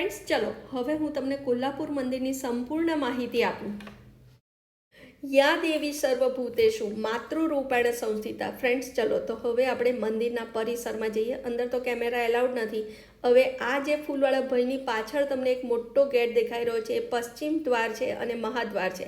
Friends ચલો હવે હું તમને કોલ્હાપુર મંદિરની સંપૂર્ણ માહિતી આપું. યા દેવી સર્વભૂતેષુ માતૃરૂપેણ સંસ્થિતા. ફ્રેન્ડ્સ ચલો તો હવે આપણે મંદિરના પરિસરમાં જઈએ. અંદર તો કેમેરા એલાઉડ નથી. હવે આ જે ફૂલવાળા ભાઈની પાછળ તમને એક મોટો ગેટ દેખાઈ રહ્યો છે એ પશ્ચિમ દ્વાર છે અને મહાદ્વાર છે.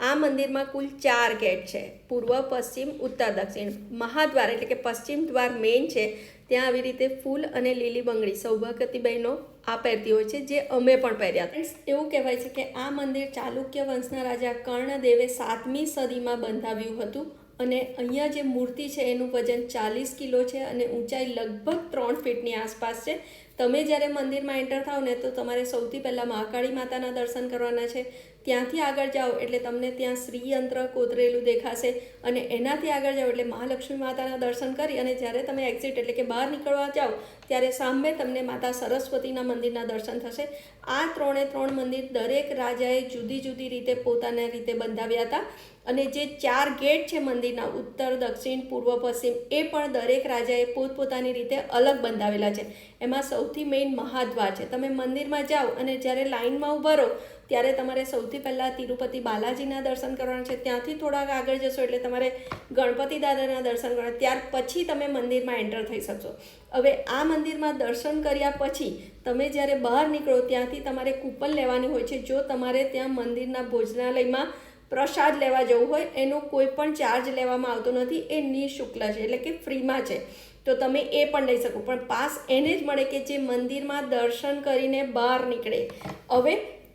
આ મંદિરમાં કુલ 4 ગેટ છે, પૂર્વ, પશ્ચિમ, ઉત્તર, દક્ષિણ. મહાદ્વાર એટલે કે પશ્ચિમ દ્વાર મેઇન છે. ત્યાં આવી રીતે ફૂલ અને લીલી બંગડી સૌભાગ્યવતી બહેનો આ પહેરતી હોય છે, જે અમે પણ પહેર્યા. ફ્રેન્ડ્સ એવું કહેવાય છે કે આ મંદિર ચાલુક્ય વંશના રાજા કર્ણદેવે 7મી સદીમાં બંધાવ્યું હતું અને અહીંયા જે મૂર્તિ છે એનું વજન 40 કિલો છે અને ઊંચાઈ લગભગ 3 ફીટની આસપાસ છે. તમે જ્યારે મંદિરમાં એન્ટર થાવ ને તો તમારે સૌથી પહેલાં મહાકાળી માતાના દર્શન કરવાના છે. ત્યાંથી આગળ જાઓ એટલે તમને ત્યાં શ્રીયંત્ર કોતરેલું દેખાશે અને એનાથી આગળ જાઓ એટલે મહાલક્ષ્મી માતાના દર્શન કરી અને જ્યારે તમે એક્ઝિટ એટલે કે બહાર નીકળવા જાઓ ત્યારે સામે તમને માતા સરસ્વતીના મંદિરના દર્શન થશે. આ 3 મંદિર દરેક રાજાએ જુદી જુદી રીતે પોતાના રીતે બંધાવ્યા હતા અને જે 4 ગેટ છે મંદિરના ઉત્તર, દક્ષિણ, પૂર્વ, પશ્ચિમ એ પણ દરેક રાજાએ પોતપોતાની રીતે અલગ બંધાવેલા છે. એમાં સૌથી મેઇન મહાદ્વાર છે. તમે મંદિરમાં જાઓ અને જ્યારે લાઇનમાં ઊભા રહો ત્યારે તમારે સૌથી પહેલાં તિરુપતિ બાલાજીના દર્શન કરવાના છે. ત્યાંથી થોડાક આગળ જશો એટલે તમારે ગણપતિ દાદાના દર્શન કરવાના, ત્યાર પછી તમે મંદિરમાં એન્ટર થઈ શકશો. હવે આ મંદિરમાં દર્શન કર્યા પછી તમે જ્યારે બહાર નીકળો ત્યાંથી તમારે કૂપન લેવાની હોય છે. જો તમારે ત્યાં મંદિરના ભોજનાલયમાં પ્રસાદ લેવા જવું હોય એનો કોઈ પણ ચાર્જ લેવામાં આવતો નથી, એ નિઃશુલ્ક છે એટલે કે ફ્રીમાં છે. તો તમે એ પણ લઈ શકો, પણ પાસ એને જ મળે કે જે મંદિરમાં દર્શન કરીને બહાર નીકળે. હવે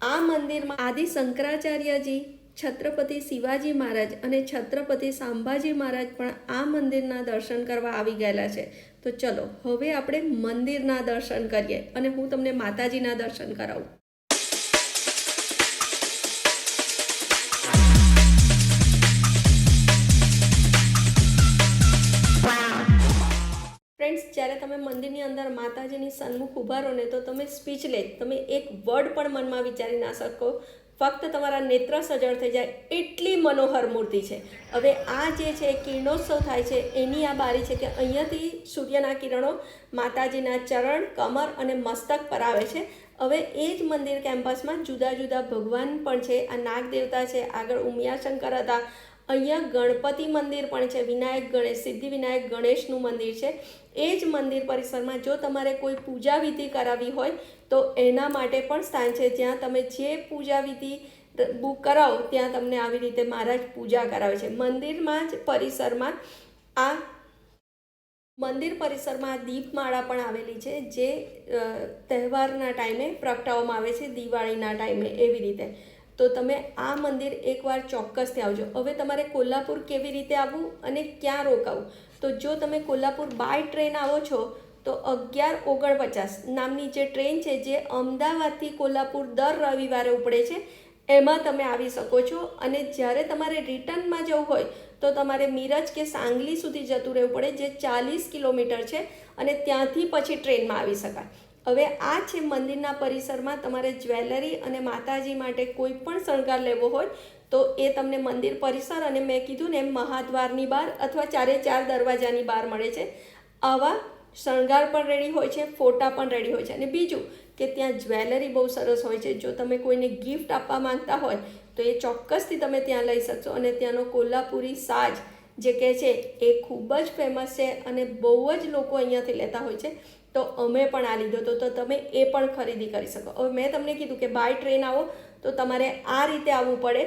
આ મંદિરમાં આદિ શંકરાચાર્યજી, છત્રપતિ શિવાજી મહારાજ અને છત્રપતિ સંભાજી મહારાજ પણ આ મંદિરના દર્શન કરવા આવી ગયેલા છે. તો ચલો હવે આપણે મંદિરના દર્શન કરીએ અને હું તમને માતાજીના દર્શન કરાવું. ફ્રેન્ડ્સ જ્યારે તમે મંદિરની અંદર માતાજીની સન્મુખ ઊભા રહો ને તો તમે સ્પીચલેસ, તમે એક વર્ડ પણ મનમાં વિચારી ના શકો. ફક્ત તમારા નેત્ર સજળ થઈ જાય એટલી મનોહર મૂર્તિ છે. હવે આ જે છે કિરણોત્સવ થાય છે એની આ બારી છે કે અહીંયાથી સૂર્યના કિરણો માતાજીના ચરણ, કમર અને મસ્તક પર આવે છે. હવે એ જ મંદિર કેમ્પસમાં જુદા જુદા ભગવાન પણ છે. આ નાગ દેવતા છે, આગળ ઉમિયાશંકર હતા, અહીંયા ગણપતિ મંદિર પણ છે, વિનાયક ગણેશ, સિદ્ધિ વિનાયક ગણેશનું મંદિર છે. એ જ મંદિર પરિસરમાં જો તમારે કોઈ પૂજા વિધિ કરાવી હોય તો એના માટે પણ સ્થાન છે, જ્યાં તમે જે પૂજા વિધિ બુક કરાવો ત્યાં તમને આવી રીતે મહારાજ પૂજા કરાવે છે. મંદિરમાં જ પરિસરમાં દીપમાળા પણ આવેલી છે, જે તહેવારના ટાઈમે પ્રગટાવવામાં આવે છે, દિવાળીના ટાઈમે એવી રીતે. તો તમે આ મંદિર એકવાર ચોક્કસથી આવજો. હવે તમારે કોલ્હાપુર કેવી રીતે આવવું અને ક્યાં રોકાવું, તો જો તમે કોલ્હાપુર બાય ટ્રેન આવો છો તો 11:49 નામની જે ટ્રેન છે જે અમદાવાદથી કોલ્હાપુર દર રવિવારે ઉપડે છે, એમાં તમે આવી શકો છો. અને જ્યારે તમારે રિટર્નમાં જવું હોય તો તમારે મિરજ કે સાંગલી સુધી જતું રહેવું પડે, જે 40 કિલોમીટર છે અને ત્યાંથી પછી ટ્રેનમાં આવી શકાય. હવે આ છે મંદિરના પરિસરમાં તમારે જ્વેલરી અને માતાજી માટે કોઈ પણ શણગાર લેવો હોય તો એ તમને મંદિર પરિસર અને મેં કીધું ને એમ મહાદ્વારની બહાર અથવા 4 દરવાજાની બહાર મળે છે. આવા શણગાર પણ રેડી હોય છે, ફોટા પણ રેડી હોય છે. અને બીજું કે ત્યાં જ્વેલરી બહુ સરસ હોય છે. જો તમે કોઈને ગિફ્ટ આપવા માંગતા હોય તો એ ચોક્કસથી તમે ત્યાં લઈ શકશો. અને ત્યાંનો કોલ્હાપુરી સાજ જે કહે છે એ ખૂબ જ ફેમસ છે અને બહુ જ લોકો અહીંયાથી લેતા હોય છે. તો અમે પણ આ લીધો તો તમે એ પણ ખરીદી કરી શકો. હવે મેં તમને કીધું કે બાય ટ્રેન આવો તો તમારે આ રીતે આવવું પડે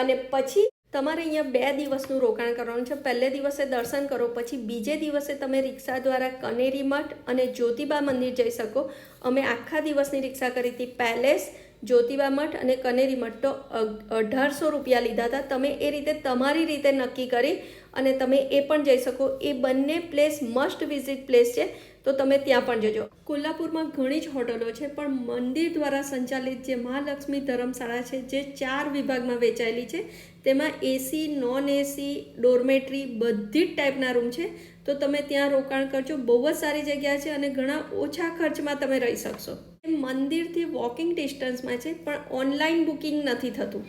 અને પછી તમારે અહીંયા 2 દિવસનું રોકાણ કરવાનું છે. પહેલે દિવસે દર્શન કરો, પછી બીજે દિવસે તમે રિક્ષા દ્વારા કનેરી મઠ અને જ્યોતિબા મંદિર જઈ શકો. અમે આખા દિવસની રિક્ષા કરી હતી. પેલેસ, જ્યોતિબા મઠ અને કનેરી મઠ તો 1800 રૂપિયા લીધા હતા. તમે એ રીતે તમારી રીતે નક્કી કરી અને તમે એ પણ જઈ શકો. એ બંને પ્લેસ મસ્ટ વિઝિટ પ્લેસ છે, તો તમે ત્યાં પણ જજો. કોલ્હાપુરમાં ઘણી જ હોટલો છે, પણ મંદિર દ્વારા સંચાલિત જે મહાલક્ષ્મી ધર્મશાળા છે જે 4 વિભાગમાં વહેંચાયેલી છે, તેમાં એસી, નોન એસી, ડોર્મેટરી બધી જ ટાઈપના રૂમ છે. તો તમે ત્યાં રોકાણ કરજો. બહુ જ સારી જગ્યા છે અને ઘણા ઓછા ખર્ચમાં તમે રહી શકશો. મંદિરથી વોકિંગ ડિસ્ટન્સમાં છે, પણ ઓનલાઈન બુકિંગ નથી થતું.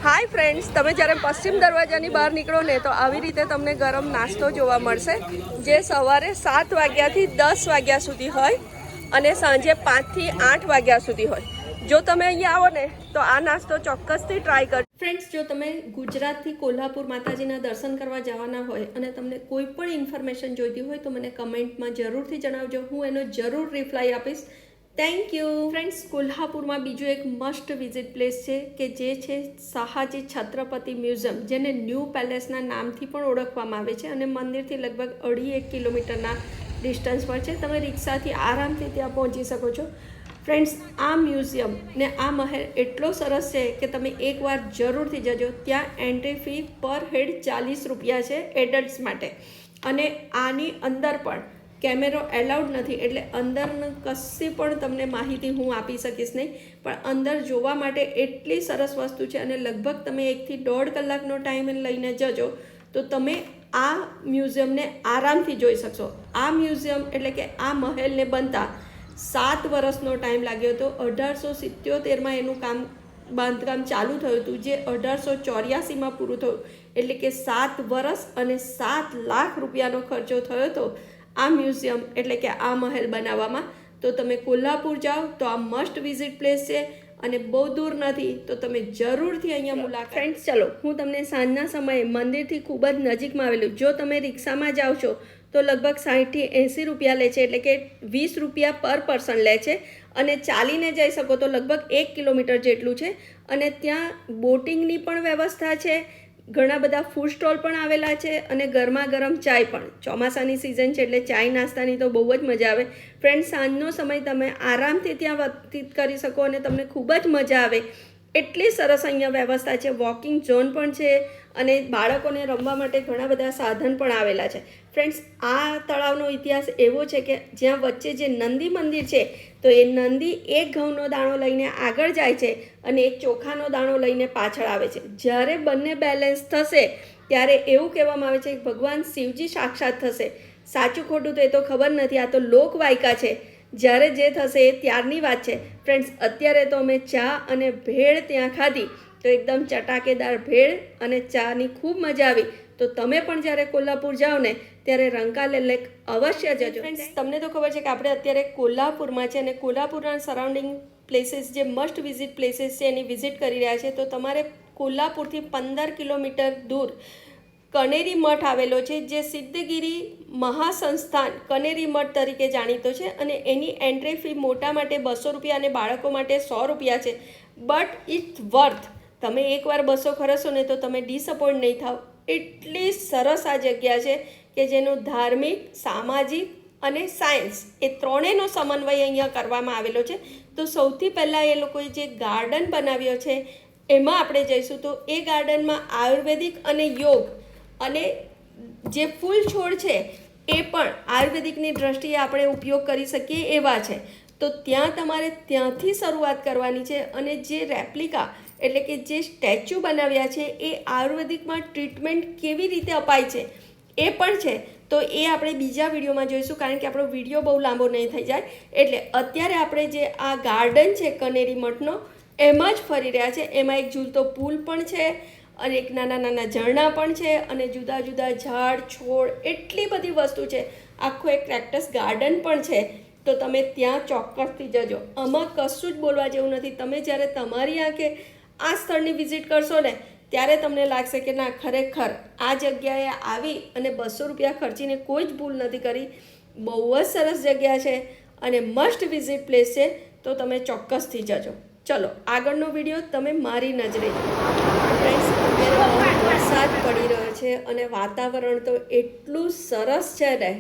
હાય ફ્રેન્ડ્સ, તમે જ્યારે પશ્ચિમ દરવાજાની બહાર નીકળો ને તો આવી રીતે તમને ગરમ નાસ્તો જોવા મળશે, જે સવારે 7 વાગ્યાથી 10 વાગ્યા સુધી હોય. અને સાંજે 5 થી 8 વાગ્યા સુધી હોય. જો તમે અહીંયા આવો ને તો આ નાસ્તો ચોક્કસથી ટ્રાય કરજો. ફ્રેન્ડ્સ, જો તમે ગુજરાતથી કોલ્હાપુર માતાજીના દર્શન કરવા જવાના હોય અને તમને કોઈ પણ ઇન્ફોર્મેશન જોઈતી હોય તો મને કમેન્ટમાં જરૂરથી જણાવજો. હું એનો જરૂર રિપ્લાય આપીશ. Thank you. ફ્રેન્ડ્સ, કોલ્હાપુરમાં બીજું એક મસ્ટ વિઝિટ પ્લેસ છે કે જે છે શાહાજી છત્રપતિ મ્યુઝિયમ, જેને ન્યૂ પેલેસના નામથી પણ ઓળખવામાં આવે છે અને મંદિરથી લગભગ 2.5 કિલોમીટરના ડિસ્ટન્સ પર છે. તમે રિક્ષાથી આરામથી ત્યાં પહોંચી શકો છો. ફ્રેન્ડ્સ, આ મ્યુઝિયમ ને આ મહેલ એટલો સરસ છે કે તમે એકવાર જરૂરથી જજો. ત્યાં એન્ટ્રી ફી પર હેડ 40 રૂપિયા છે એડલ્ટ્સ માટે, અને આની અંદર પણ કેમેરો એલાઉડ નથી, એટલે અંદર કશી પણ તમને માહિતી હું આપી શકીશ નહીં. પણ અંદર જોવા માટે એટલી સરસ વસ્તુ છે અને લગભગ તમે 1 થી 1.5 કલાકનો ટાઈમ લઈને જજો તો તમે આ મ્યુઝિયમને આરામથી જોઈ શકશો. આ મ્યુઝિયમ એટલે કે આ મહેલને બનતા 7 વર્ષનો ટાઈમ લાગ્યો હતો. 1877માં એનું બાંધકામ ચાલુ થયું હતું, જે 1884માં પૂરું થયું. એટલે કે 7 વર્ષ અને 7 લાખ રૂપિયાનો ખર્ચો થયો હતો આ મ્યુઝિયમ એટલે કે આ મહેલ બનાવવામાં. તો તમે કોલ્હાપુર જાઓ તો આ મસ્ટ વિઝિટ પ્લેસ છે અને બહુ દૂર નથી, તો તમે જરૂરથી અહીંયા મુલાકાત. ફ્રેન્ડ્સ, ચલો હું તમને સાંજના સમયે મંદિરથી ખૂબ જ નજીકમાં આવેલું, જો તમે રિક્ષામાં જાઓ છો તો લગભગ 60 થી 80 રૂપિયા લે છે, એટલે કે 20 રૂપિયા પર પર્સન લે છે. અને ચાલીને જઈ શકો તો લગભગ 1 કિલોમીટર જેટલું છે. અને ત્યાં બોટિંગની પણ વ્યવસ્થા છે, ઘણા બધા ફૂડ સ્ટોલ પણ આવેલા છે અને ગરમા ગરમ ચાય પણ. ચોમાસાની સિઝન છે એટલે ચાય નાસ્તાની તો બહુ જ મજા આવે. ફ્રેન્ડ્સ, સાંજનો સમય તમે આરામથી ત્યાં વ્યતીત કરી શકો અને તમને ખૂબ જ મજા આવે. એટલી સરસ અહીંયા વ્યવસ્થા છે. વોકિંગ ઝોન પણ છે અને બાળકોને રમવા માટે ઘણા બધા સાધન પણ આવેલા છે. ફ્રેન્ડ્સ, આ તળાવનો ઇતિહાસ એવો છે કે જ્યાં વચ્ચે જે નંદી મંદિર છે તો એ નંદી એક ઘઉંનો દાણો લઈને આગળ જાય છે અને એક ચોખાનો દાણો લઈને પાછળ આવે છે. જ્યારે બંને બેલેન્સ થશે ત્યારે એવું કહેવામાં આવે છે કે ભગવાન શિવજી સાક્ષાત થશે. સાચું ખોટું તો એ તો ખબર નથી, આ તો લોકવાયકા છે. જ્યારે જે થશે એ ત્યારની વાત છે. ફ્રેન્ડ્સ, અત્યારે તો અમે ચા અને ભેળ ત્યાં ખાધી, તો એકદમ ચટાકેદાર ભેળ અને ચાની ખૂબ મજા આવી. તો તમે પણ જ્યારે કોલ્હાપુર જાઓ ને ત્યારે રંકાલે લેક અવશ્ય જજો. ફ્રેન્ડ્સ, તમને તો ખબર છે કે આપણે અત્યારે કોલ્હાપુરમાં છે અને કોલ્હાપુરના સરાઉન્ડિંગ પ્લેસીસ જે મસ્ટ વિઝિટ પ્લેસીસ છે એની વિઝિટ કરી રહ્યા છે. તો તમારે કોલ્હાપુરથી 15 કિલોમીટર દૂર કનેરી મઠ આવેલો છે, જે સિદ્ધગીરી મહાસંસ્થાન કનેરી મઠ તરીકે જાણીતો છે અને એની એન્ટ્રી ફી મોટા માટે 200 રૂપિયા અને બાળકો માટે 100 રૂપિયા છે. But it's worth. તમે એકવાર 200 ખર્ચશો ને તો તમે ડિસઅપોઇન્ટ નહીં થાવ. એટલી સરસ આ જગ્યા છે કે જેનો ધાર્મિક, સામાજિક અને સાયન્સ એ ત્રણેયનો સમન્વય અહીંયા કરવામાં આવેલો છે. તો સૌથી પહેલાં એ લોકોએ જે ગાર્ડન બનાવ્યો છે એમાં આપણે જઈશું. તો એ ગાર્ડનમાં આયુર્વેદિક અને યોગ અને જે ફૂલ છોડ છે એ પણ આયુર્વેદિકની દ્રષ્ટિએ આપણે ઉપયોગ કરી શકીએ એવા છે. તો ત્યાં તમારે ત્યાંથી શરૂઆત કરવાની છે. અને જે રેપ્લિકા એટલે કે જે સ્ટેચ્યુ બનાવ્યા છે એ આયુર્વેદિકમાં ટ્રીટમેન્ટ કેવી રીતે અપાય છે એ પણ છે. તો એ આપણે બીજા વિડીયોમાં જોઈશું, કારણ કે આપણો વિડીયો બહુ લાંબો નહીં થઈ જાય. એટલે અત્યારે આપણે જે આ ગાર્ડન છે કનેરી મઠનો એમાં જ ફરી રહ્યા છે. એમાં એક ઝૂલતો પુલ પણ છે અને એક નાના નાના ઝરણા પણ છે અને જુદા જુદા ઝાડ છોડ એટલી બધી વસ્તુ છે. આખું એક કેક્ટસ ગાર્ડન પણ છે. તો તમે ત્યાં ચોક્કસથી જજો. આમાં કશું જ બોલવા જેવું નથી. તમે જ્યારે તમારી આંખે આ સ્થળની વિઝિટ કરશો ને ત્યારે તમને લાગશે કે ના, ખરેખર આ જગ્યાએ આવી અને 200 રૂપિયા ખર્ચીને કોઈ જ ભૂલ નથી કરી. બહુ જ સરસ જગ્યા છે અને મસ્ટ વિઝિટ પ્લેસ છે. તો તમે ચોક્કસથી જજો. ચલો આગળનો વિડીયો તમે મારી નજરે જુઓ. ફ્રેન્ડ્સ, અત્યારે વરસાદ પડી રહ્યો છે અને વાતાવરણ તો એટલું સરસ છે ને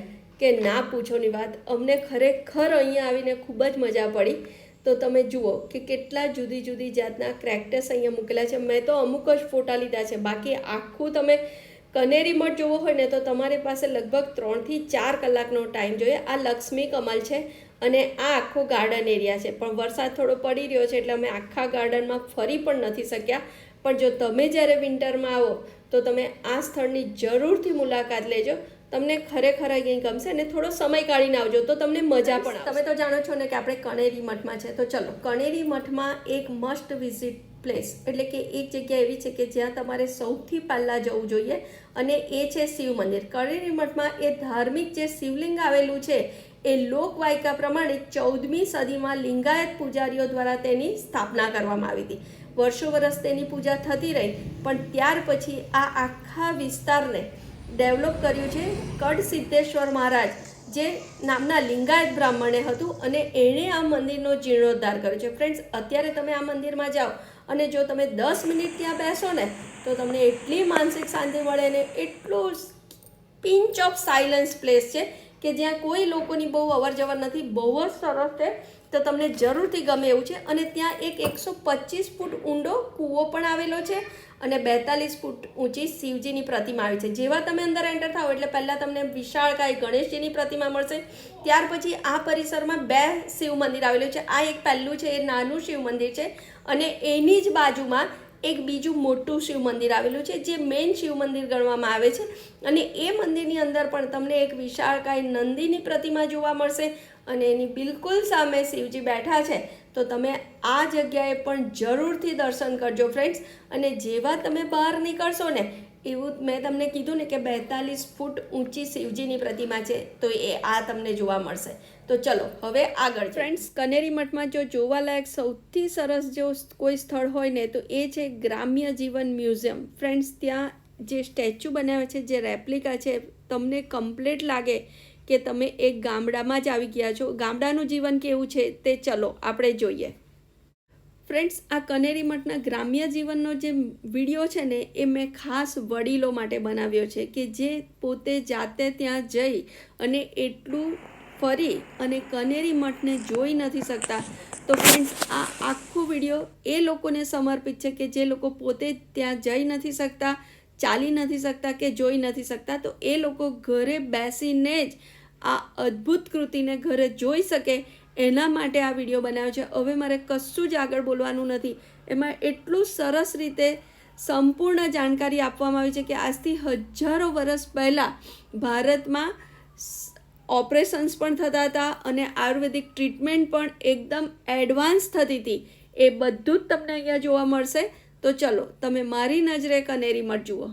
કે ના પૂછોની વાત. અમને ખરેખર અહીંયા આવીને ખૂબ જ મજા પડી. તો તમે જુઓ કે કેટલા જુદી જુદી જાતના ક્રેક્ટસ અહીંયા મૂકેલા છે. મેં તો અમુક જ ફોટા લીધા છે, બાકી આખું તમે કનેરી મઠ જોવો હોય ને તો તમારી પાસે લગભગ 3 થી 4 કલાકનો ટાઈમ જોઈએ. આ લક્ષ્મી કમલ છે અને આ આખો ગાર્ડન એરિયા છે. પણ વરસાદ થોડો પડી રહ્યો છે એટલે અમે આખા ગાર્ડનમાં ફરી પણ નથી શક્યા. પણ જો તમે જ્યારે વિન્ટરમાં આવો તો તમે આ સ્થળની જરૂરથી મુલાકાત લેજો. તમને ખરેખર અહીં ગમશે અને થોડો સમય કાઢીને આવજો તો તમને મજા પણ આવશે. તમે તો જાણો છો ને કે આપણે કનેરી મઠમાં છે. તો ચલો, કનેરી મઠમાં એક મસ્ટ વિઝિટ પ્લેસ એટલે કે એક જગ્યા એવી છે કે જ્યાં તમારે સૌથી પહેલાં જવું જોઈએ અને એ છે શિવ મંદિર. કનેરી મઠમાં એ ધાર્મિક જે શિવલિંગ આવેલું છે એ લોકવાયકા પ્રમાણે 14મી સદીમાં લિંગાયત પૂજારીઓ દ્વારા તેની સ્થાપના કરવામાં આવી હતી. વર્ષો વર્ષ તેની પૂજા થતી રહી, પણ ત્યાર પછી આ આખા વિસ્તારને ડેવલપ કર્યું છે કડસિદ્ધેશ્વર મહારાજ જે નામના લિંગાયત બ્રાહ્મણે હતું, અને એણે આ મંદિરનો જીર્ણોદ્ધાર કર્યો છે. ફ્રેન્ડ્સ, અત્યારે તમે આ મંદિરમાં જાઓ અને જો તમે 10 મિનિટ ત્યાં બેસો ને તો તમને એટલી માનસિક શાંતિ મળે ને, એટલું પિંચ ઓફ સાયલન્સ પ્લેસ છે કે જ્યાં કોઈ લોકોની બહુ અવર જવર નથી. બહુ જ સરસ છે, તો તમને જરૂરથી ગમે એવું છે. અને ત્યાં એક 125 ફૂટ ઊંડો કૂવો પણ આવેલો છે અને 42 ફૂટ ઊંચી શિવજીની પ્રતિમા આવી છે. જેવા તમે અંદર એન્ટર થાઓ એટલે પહેલાં તમને વિશાળકાય ગણેશજીની પ્રતિમા મળશે. ત્યાર પછી આ પરિસરમાં 2 શિવ મંદિર આવેલું છે. આ એક પહેલું છે, એ નાનું શિવ મંદિર છે, અને એની જ બાજુમાં એક બીજું મોટું શિવ મંદિર આવેલું છે જે મેઇન શિવ મંદિર ગણવામાં આવે છે. અને એ મંદિરની અંદર પણ તમને એક વિશાળકાય નંદીની પ્રતિમા જોવા મળશે, અને એની બિલકુલ સામે શિવજી બેઠા છે. તો તમે આ જગ્યાએ પણ જરૂરથી દર્શન કરજો ફ્રેન્ડ્સ. અને જેવા તમે બહાર નીકળશો ને, એવું મેં તમને કીધું ને કે 42 ફૂટ ઊંચી શિવજીની પ્રતિમા છે, તો એ આ તમને જોવા મળશે. તો ચલો હવે આગળ. ફ્રેન્ડ્સ, કનેરી મઠમાં જો જોવાલાયક સૌથી સરસ જો કોઈ સ્થળ હોય ને તો એ છે ગ્રામ્ય જીવન મ્યુઝિયમ. ફ્રેન્ડ્સ, ત્યાં જે સ્ટેચ્યુ બનાવ્યા છે, જે રેપ્લિકા છે, તમને કમ્પ્લીટ લાગે કે તમે એક ગામડામાં જ આવી ગયા છો. ગામડાનું જીવન કેવું છે તે ચલો આપણે જોઈએ. ફ્રેન્ડ્સ, આ કનેરી મઠના ગ્રામ્ય જીવનનો જે વિડીયો છે ને, એ મેં ખાસ વડીલો માટે બનાવ્યો છે કે જે પોતે જાતે ત્યાં જઈ અને એટલું ફરી અને કનેરી મઠને જોઈ નથી શકતા. તો ફ્રેન્ડ્સ, આ આખું વિડીયો એ લોકોને સમર્પિત છે કે જે લોકો પોતે ત્યાં જઈ નથી શકતા, ચાલી નથી શકતા કે જોઈ નથી શકતા. તો એ લોકો ઘરે બેસીને જ આ અદ્ભુત કૃતિને ઘરે જોઈ શકે, એના માટે આ વિડીયો બનાવ્યો છે. હવે મારે કશું જ આગળ બોલવાનું નથી. એમાં એટલું સરસ રીતે સંપૂર્ણ જાણકારી આપવામાં આવી છે કે આજથી હજારો વર્ષ પહેલાં ભારતમાં ઓપરેશન્સ પણ થતા હતા અને આયુર્વેદિક ટ્રીટમેન્ટ પણ એકદમ એડવાન્સ થતી હતી. એ બધું જ તમને અહીંયા જોવા મળશે. તો ચલો તમે મારી નજરે કનેરી મઠ જુઓ.